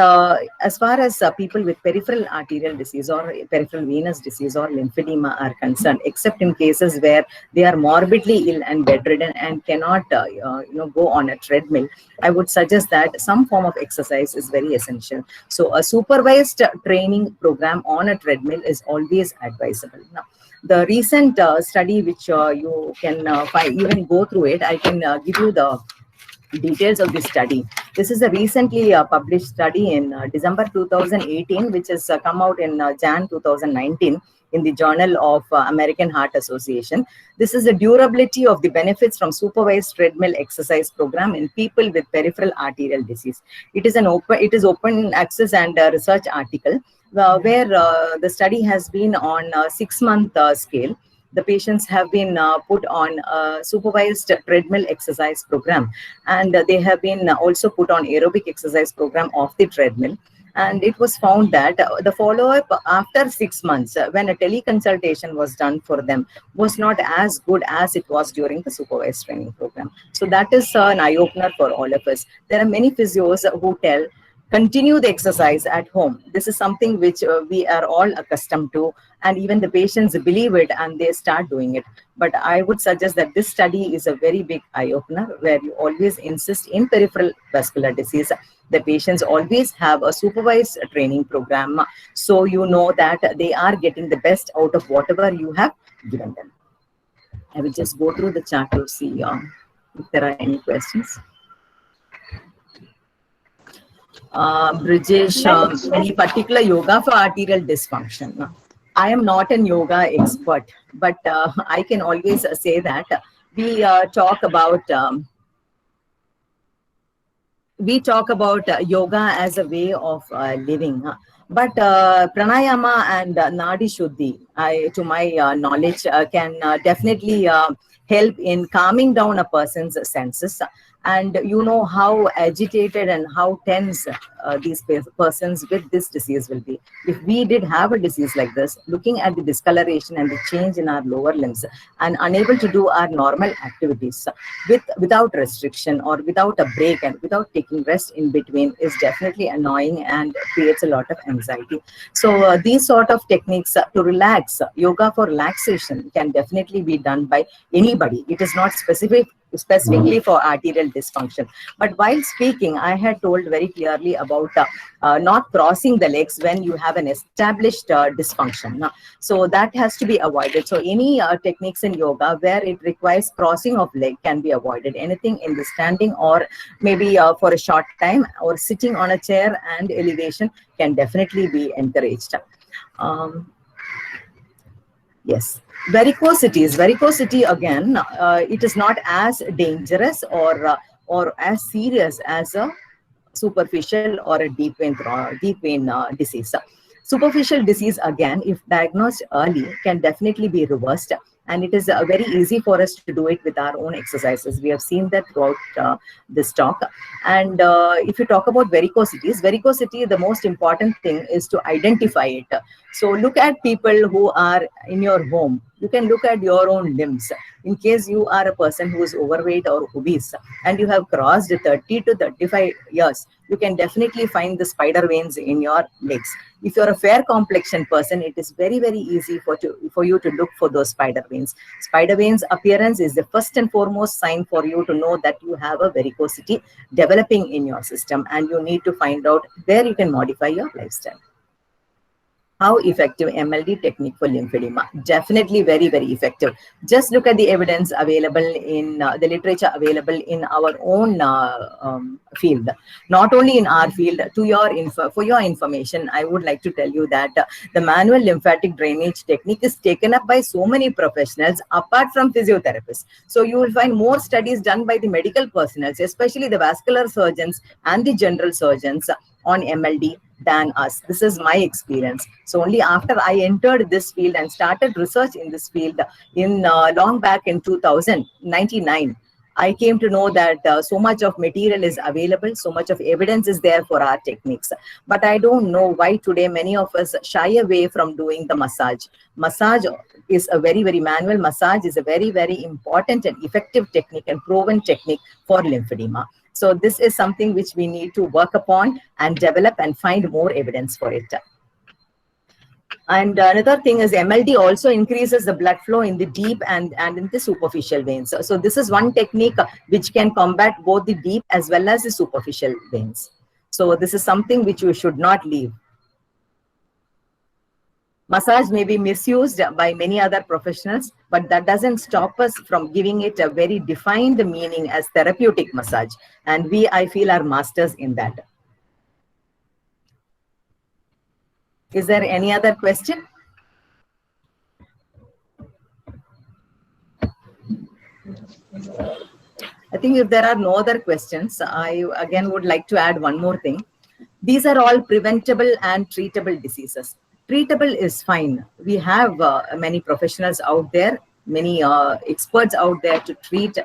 Speaker 3: as far as people with peripheral arterial disease or peripheral venous disease or lymphedema are concerned, except in cases where they are morbidly ill and bedridden and cannot go on a treadmill, I would suggest that some form of exercise is very essential. So a supervised training program on a treadmill is always advisable. Now, the recent study, which you can even go through it, I can give you the details of this study. This is a recently published study in December 2018, which has come out in Jan 2019 in the Journal of American Heart Association. This is the durability of the benefits from supervised treadmill exercise program in people with peripheral arterial disease. It is open access and research article where the study has been on a 6-month scale. The patients have been put on a supervised treadmill exercise program, and they have been also put on aerobic exercise program of the treadmill. And it was found that the follow-up after 6 months, when a teleconsultation was done for them, was not as good as it was during the supervised training program. So that is an eye-opener for all of us. There are many physios who tell, continue the exercise at home. This is something which we are all accustomed to, and even the patients believe it and they start doing it. But I would suggest that this study is a very big eye-opener, where you always insist in peripheral vascular disease, the patients always have a supervised training program, so you know that they are getting the best out of whatever you have given them. I will just go through the chart to see if there are any questions. Brijesh, any particular yoga for arterial dysfunction? I am not an yoga expert, but I can always say that we talk about yoga as a way of living. But pranayama and nadi shuddhi, to my knowledge, can definitely help in calming down a person's senses. And you know how agitated and how tense these persons with this disease will be. If we did have a disease like this, looking at the discoloration and the change in our lower limbs and unable to do our normal activities without restriction or without a break and without taking rest in between is definitely annoying and creates a lot of anxiety. So these sort of techniques to relax, yoga for relaxation, can definitely be done by anybody. It is not specifically for arterial dysfunction. But while speaking, I had told very clearly about not crossing the legs when you have an established dysfunction. So that has to be avoided. So any techniques in yoga where it requires crossing of leg can be avoided. Anything in the standing or maybe for a short time or sitting on a chair and elevation can definitely be encouraged. Yes. Varicosity again, it is not as dangerous or as serious as a superficial or a deep vein disease. Superficial disease, again, if diagnosed early, can definitely be reversed, and it is very easy for us to do it with our own exercises. We have seen that throughout this talk. And if you talk about varicosity, the most important thing is to identify it. So look at people who are in your home. You can look at your own limbs. In case you are a person who is overweight or obese and you have crossed 30 to 35 years, you can definitely find the spider veins in your legs. If you're a fair complexion person, it is very, very easy for you to look for those spider veins. Spider veins appearance is the first and foremost sign for you to know that you have a varicosity developing in your system, and you need to find out where you can modify your lifestyle. How effective MLD technique for lymphedema? Definitely very, very effective. Just look at the evidence available in the literature available in our own field. Not only in our field, for your information, I would like to tell you that the manual lymphatic drainage technique is taken up by so many professionals apart from physiotherapists. So you will find more studies done by the medical personnel, especially the vascular surgeons and the general surgeons on MLD than us. This is my experience. So only after I entered this field and started research in this field in long back in 2099, I came to know that so much of material is available, so much of evidence is there for our techniques. But I don't know why today many of us shy away from doing the massage. Massage is a very, very manual massage is a very, very important and effective technique and proven technique for lymphedema. So this is something which we need to work upon and develop and find more evidence for it. And another thing is MLD also increases the blood flow in the deep and in the superficial veins. So this is one technique which can combat both the deep as well as the superficial veins. So this is something which you should not leave. Massage may be misused by many other professionals, but that doesn't stop us from giving it a very defined meaning as therapeutic massage. And we, I feel, are masters in that. Is there any other question? I think if there are no other questions, I again would like to add one more thing. These are all preventable and treatable diseases. Treatable is fine. We have many professionals out there, many experts out there to treat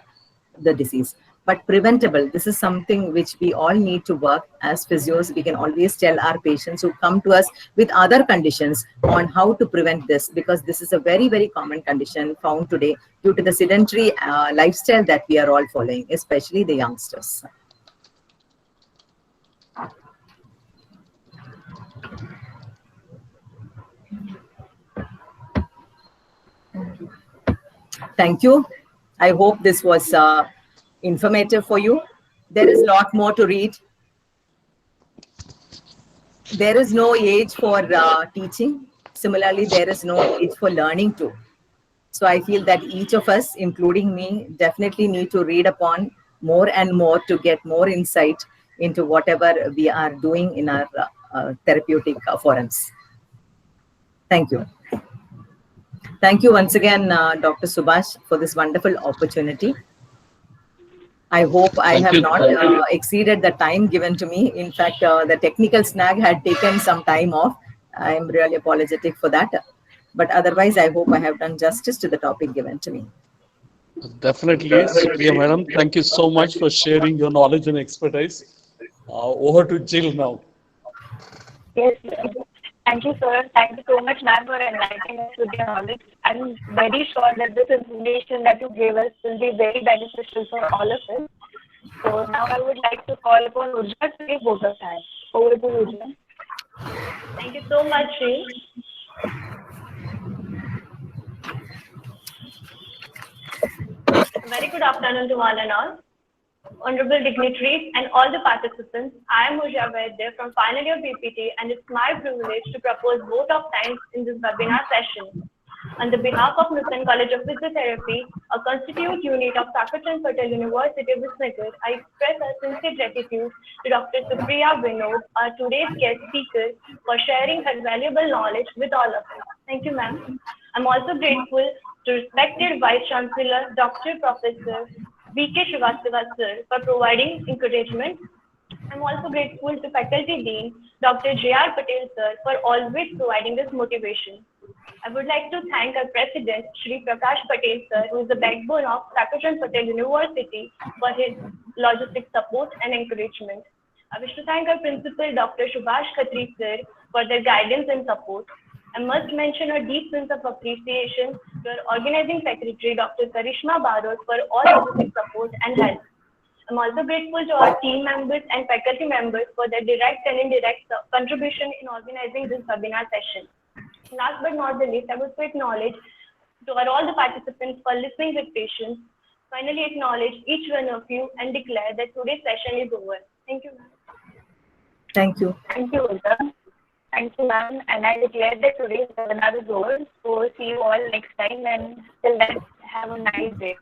Speaker 3: the disease. But preventable, this is something which we all need to work as physios. We can always tell our patients who come to us with other conditions on how to prevent this, because this is a very, very common condition found today due to the sedentary lifestyle that we are all following, especially the youngsters. Thank you. I hope this was informative for you. There is a lot more to read. There is no age for teaching. Similarly, there is no age for learning too. So I feel that each of us, including me, definitely need to read upon more and more to get more insight into whatever we are doing in our therapeutic forums. Thank you. Thank you once again, Dr. Subhash, for this wonderful opportunity. I hope I have not exceeded the time given to me. In fact, the technical snag had taken some time off. I'm really apologetic for that. But otherwise, I hope I have done justice to the topic given to me.
Speaker 4: Definitely, Supriya Madam. Thank you so much for sharing your knowledge and expertise. Over to Jill now.
Speaker 2: Yes, thank you, sir. Thank you so much, ma'am, for enlightening us with your knowledge. I'm very sure that this information that you gave us will be very beneficial for all of us. So now I would like to call upon Urja to take vote of thanks. Over to Urja.
Speaker 6: Thank you so much, Jill. Very good afternoon to one and all. Honorable dignitaries and all the participants, I am Urja Vaidya from final year PPT, and it's my privilege to propose vote of thanks in this webinar session. On the behalf of Nutan College of Physiotherapy, a constituent unit of Sakarchand Patel University of Visnagar, I express our sincere gratitude to Dr. Supriya Vinod, our today's guest speaker, for sharing her valuable knowledge with all of us. Thank you, ma'am. I'm also grateful to respected Vice Chancellor, Dr. Professor V.K. Srivastava sir, for providing encouragement. I'm also grateful to Faculty Dean, Dr. J.R. Patel sir, for always providing this motivation. I would like to thank our President, Shri Prakash Patel sir, who is the backbone of Thakurchand Patel University, for his logistic support and encouragement. I wish to thank our Principal, Dr. Subhash Khatri sir, for their guidance and support. I must mention a deep sense of appreciation to our Organizing Secretary, Dr. Karishma Barot, for all logistic support and help. I'm also grateful to our team members and faculty members for their direct and indirect contribution in organizing this webinar session. Last but not the least, I would acknowledge to all the participants for listening with patience. Finally, acknowledge each one of you and declare that today's session is over. Thank you, ma'am.
Speaker 3: Thank you.
Speaker 2: Thank you, Ulta. Thank you, ma'am. And I declare that today's webinar is over. So see you all next time, and till then, have a nice day.